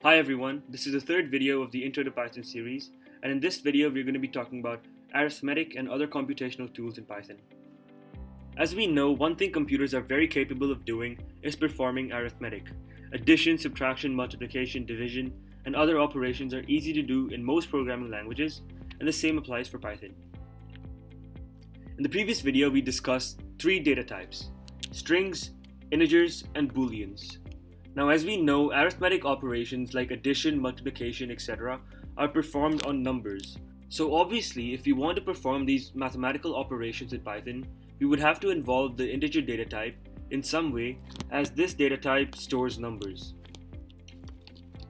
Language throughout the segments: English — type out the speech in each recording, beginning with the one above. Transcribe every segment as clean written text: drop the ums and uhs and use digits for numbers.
Hi everyone, this is the third video of the Intro to Python series, and in this video we're going to be talking about arithmetic and other computational tools in Python. As we know, one thing computers are very capable of doing is performing arithmetic. Addition, subtraction, multiplication, division, and other operations are easy to do in most programming languages, and the same applies for Python. In the previous video we discussed three data types: strings, integers, and booleans. Now, as we know, arithmetic operations like addition, multiplication, etc. are performed on numbers. So obviously, if we want to perform these mathematical operations in Python, we would have to involve the integer data type in some way, as this data type stores numbers.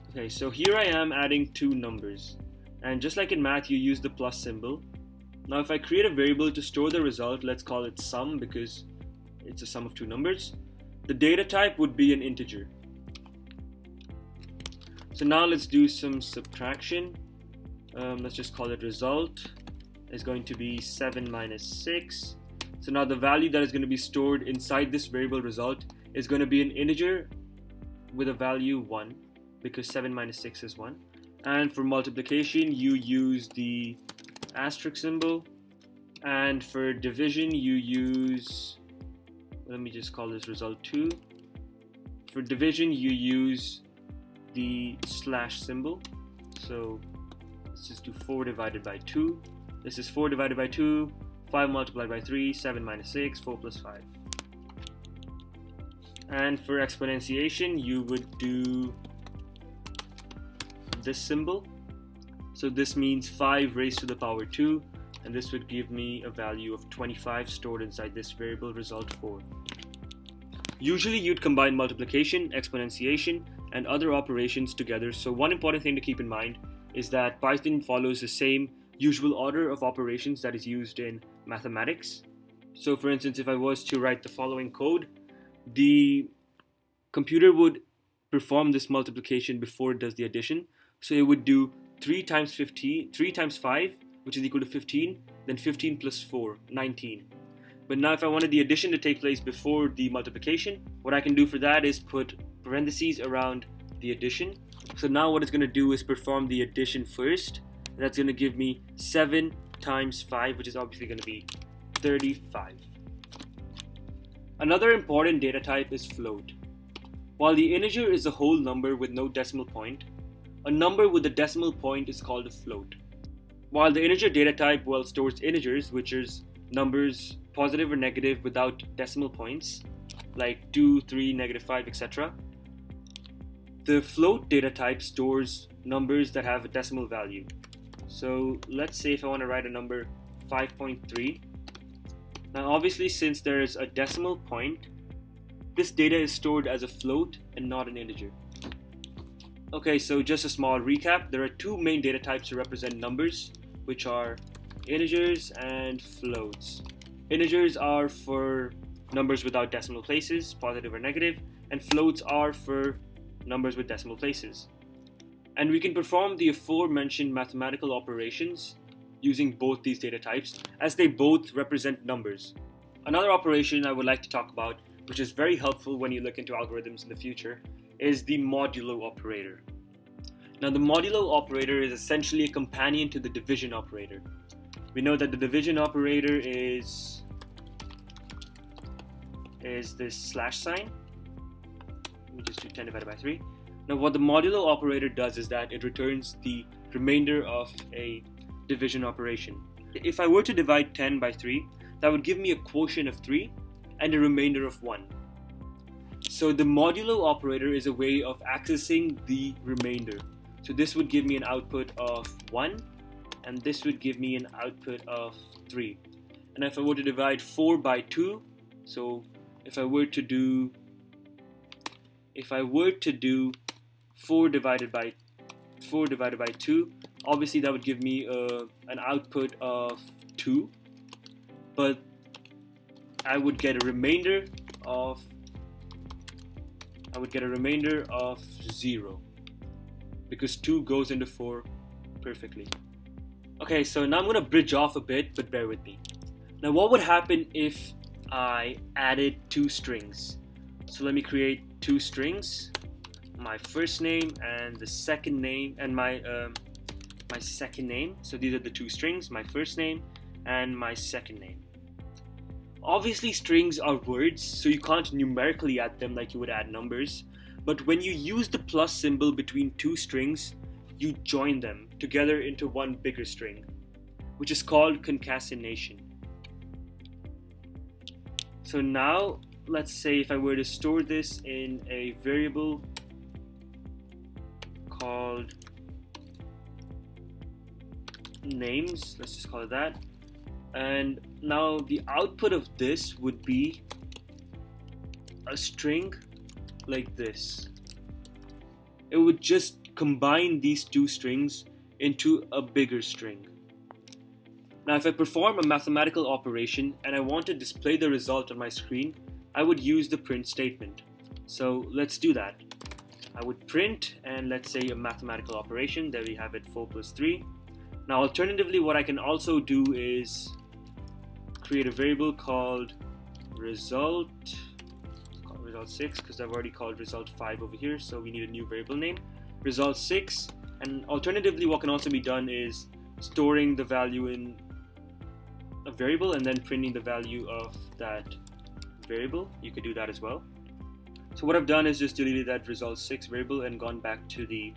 Okay, so here I am adding two numbers. And just like in math, you use the plus symbol. Now, if I create a variable to store the result, let's call it sum because it's a sum of two numbers, the data type would be an integer. So now let's do some subtraction. Let's just call it result is going to be 7 minus 6. So now the value that is going to be stored inside this variable result is going to be an integer with a value 1 because 7 minus 6 is 1. And for multiplication, you use the asterisk symbol. And for division, you use, let me just call this result 2. For division, you use the slash symbol. So let's just do 4 divided by 2. This is 4 divided by 2, 5 multiplied by 3, 7 minus 6, 4 plus 5. And for exponentiation, you would do this symbol. So this means 5 raised to the power 2, and this would give me a value of 25 stored inside this variable result 4. Usually you'd combine multiplication, exponentiation, and other operations together. So one important thing to keep in mind is that Python follows the same usual order of operations that is used in mathematics. So for instance, if I was to write the following code, the computer would perform this multiplication before it does the addition. So it would do 3 times 5, which is equal to 15, then 15 plus 4, 19. But now if I wanted the addition to take place before the multiplication, what I can do for that is put parentheses around the addition. So now what it's going to do is perform the addition first. And that's going to give me 7 times 5, which is obviously going to be 35. Another important data type is float. While the integer is a whole number with no decimal point, a number with a decimal point is called a float. While the integer data type stores integers, which is numbers positive or negative without decimal points, like 2, 3, negative 5, etc. The float data type stores numbers that have a decimal value. So let's say if I want to write a number 5.3. Now obviously, since there is a decimal point, this data is stored as a float and not an integer. Okay, so just a small recap. There are two main data types to represent numbers, which are integers and floats. Integers are for numbers without decimal places, positive or negative, and floats are for numbers with decimal places. And we can perform the aforementioned mathematical operations using both these data types, as they both represent numbers. Another operation I would like to talk about, which is very helpful when you look into algorithms in the future, is the modulo operator. Now the modulo operator is essentially a companion to the division operator. We know that the division operator is this slash sign. Let me just do 10 divided by 3. Now what the modulo operator does is that it returns the remainder of a division operation. If I were to divide 10 by 3, that would give me a quotient of 3 and a remainder of 1. So the modulo operator is a way of accessing the remainder. So this would give me an output of 1, and this would give me an output of 3. And if I were to divide 4 by 2, so if I were to do 4 divided by 2, obviously that would give me an output of 2, but I would get a remainder of 0 because 2 goes into 4 perfectly. Okay, so now I'm going to bridge off a bit, but bear with me. Now what would happen if I added two strings? So let me create two strings. my first name and the second name and my second name. So these are the two strings, my first name and my second name. Obviously strings are words, so you can't numerically add them like you would add numbers, but when you use the plus symbol between two strings, you join them together into one bigger string, which is called concatenation. So now let's say if I were to store this in a variable called names, let's just call it that, and now the output of this would be a string like this. It would just combine these two strings into a bigger string. Now if I perform a mathematical operation and I want to display the result on my screen, I would use the print statement. So let's do that. I would print, and let's say a mathematical operation. There we have it, 4 plus 3. Now alternatively, what I can also do is create a variable called result 6, because I've already called result 5 over here, so we need a new variable name, result 6. And alternatively, what can also be done is storing the value in a variable and then printing the value of that variable. You could do that as well. So what I've done is just deleted that result 6 variable and gone back to the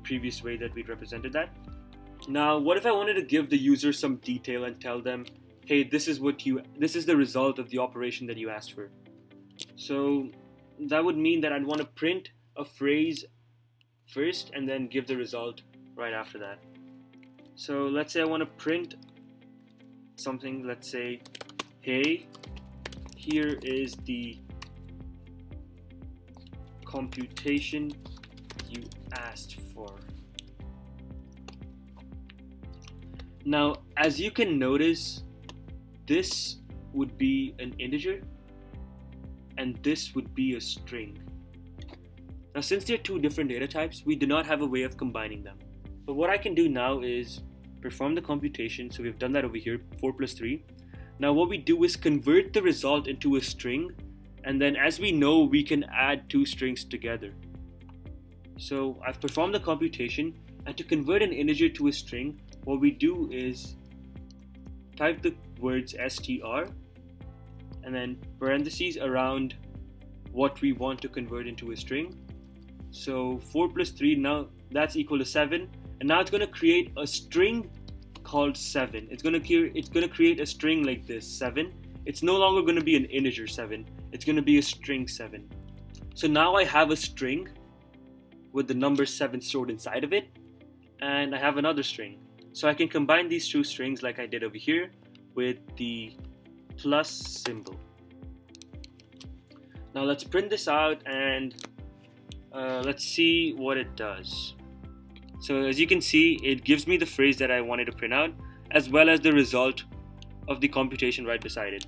previous way that we'd represented that. Now what if I wanted to give the user some detail and tell them, hey, this is the result of the operation that you asked for. So that would mean that I'd want to print a phrase first and then give the result right after that. So let's say I want to print something, let's say, hey, here is the computation you asked for. Now, as you can notice, this would be an integer and this would be a string. Now, since they're two different data types, we do not have a way of combining them. But what I can do now is perform the computation. So we've done that over here, 4 plus 3. Now what we do is convert the result into a string, and then as we know, we can add two strings together. So I've performed the computation, and to convert an integer to a string, what we do is type the words str and then parentheses around what we want to convert into a string. So 4 plus 3, now that's equal to 7, and now it's going to create a string called 7. It's going to create a string like this, 7. It's no longer going to be an integer 7. It's going to be a string 7. So now I have a string with the number 7 stored inside of it, and I have another string. So I can combine these two strings like I did over here with the plus symbol. Now let's print this out and let's see what it does. So as you can see, it gives me the phrase that I wanted to print out, as well as the result of the computation right beside it.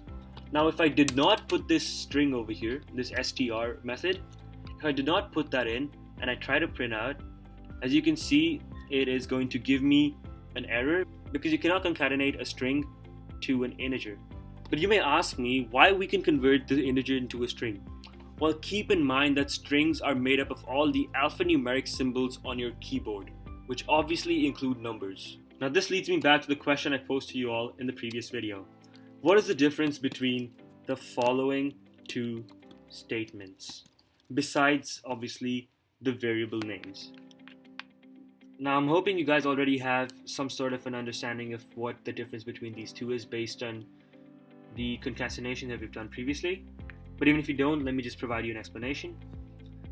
Now if I did not put this string over here, this str method, if I did not put that in and I try to print out, as you can see, it is going to give me an error because you cannot concatenate a string to an integer. But you may ask me why we can convert the integer into a string. Well, keep in mind that strings are made up of all the alphanumeric symbols on your keyboard, which obviously include numbers. Now this leads me back to the question I posed to you all in the previous video. What is the difference between the following two statements, besides obviously the variable names? Now I'm hoping you guys already have some sort of an understanding of what the difference between these two is based on the concatenation that we've done previously. But even if you don't, let me just provide you an explanation.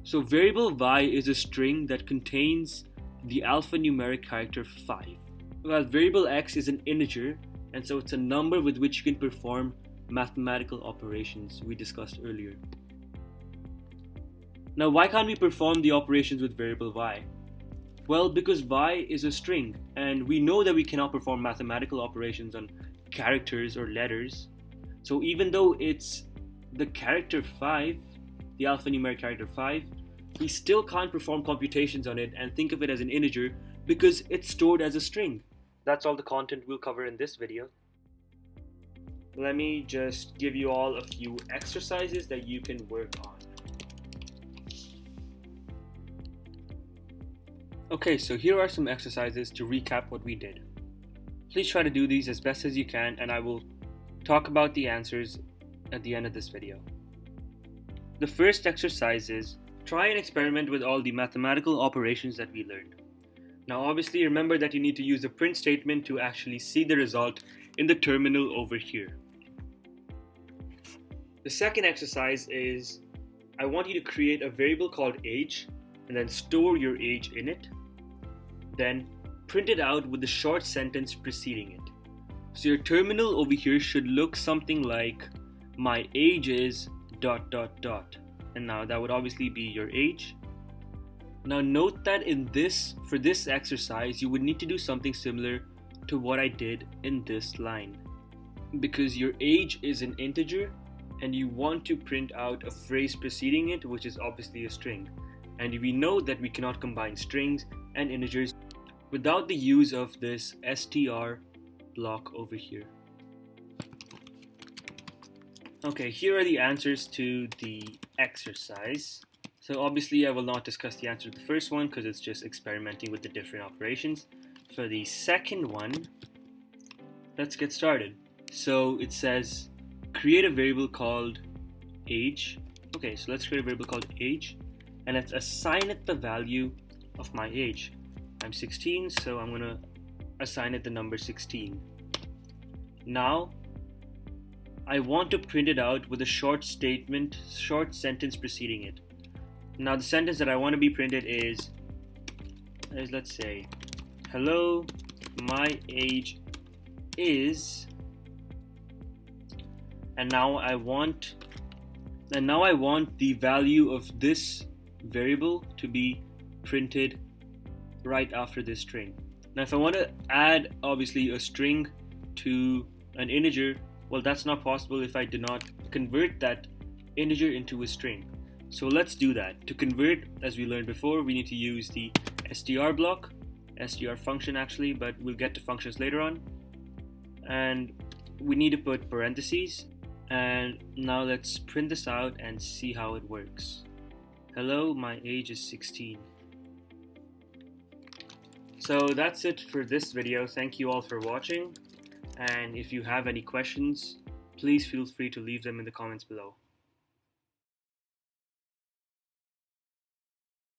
So variable y is a string that contains the alphanumeric character 5. While variable x is an integer, and so it's a number with which you can perform mathematical operations we discussed earlier. Now why can't we perform the operations with variable y? Well, because y is a string, and we know that we cannot perform mathematical operations on characters or letters. So even though it's the character 5, the alphanumeric character 5, we still can't perform computations on it and think of it as an integer because it's stored as a string. That's all the content we'll cover in this video. Let me just give you all a few exercises that you can work on. Okay, so here are some exercises to recap what we did. Please try to do these as best as you can, and I will talk about the answers at the end of this video. The first exercise is try and experiment with all the mathematical operations that we learned. Now obviously remember that you need to use a print statement to actually see the result in the terminal over here. The second exercise is I want you to create a variable called age and then store your age in it. Then print it out with the short sentence preceding it. So your terminal over here should look something like my age is ... and now that would obviously be your age. Now note that for this exercise you would need to do something similar to what I did in this line, because your age is an integer and you want to print out a phrase preceding it, which is obviously a string, and we know that we cannot combine strings and integers without the use of this str block over here. Okay, here are the answers to the exercise. So obviously I will not discuss the answer to the first one because it's just experimenting with the different operations. For the second one, let's get started. So it says create a variable called age. Okay, so let's create a variable called age and let's assign it the value of my age. I'm 16, so I'm gonna assign it the number 16. Now I want to print it out with a short sentence preceding it. Now the sentence that I want to be printed is let's say, hello, my age is, and now I want the value of this variable to be printed right after this string. Now if I want to add obviously a string to an integer, well, that's not possible if I do not convert that integer into a string. So let's do that. To convert, as we learned before, we need to use the str block, str function actually, but we'll get to functions later on. And we need to put parentheses. And now let's print this out and see how it works. Hello, my age is 16. So that's it for this video. Thank you all for watching. And if you have any questions, please feel free to leave them in the comments below.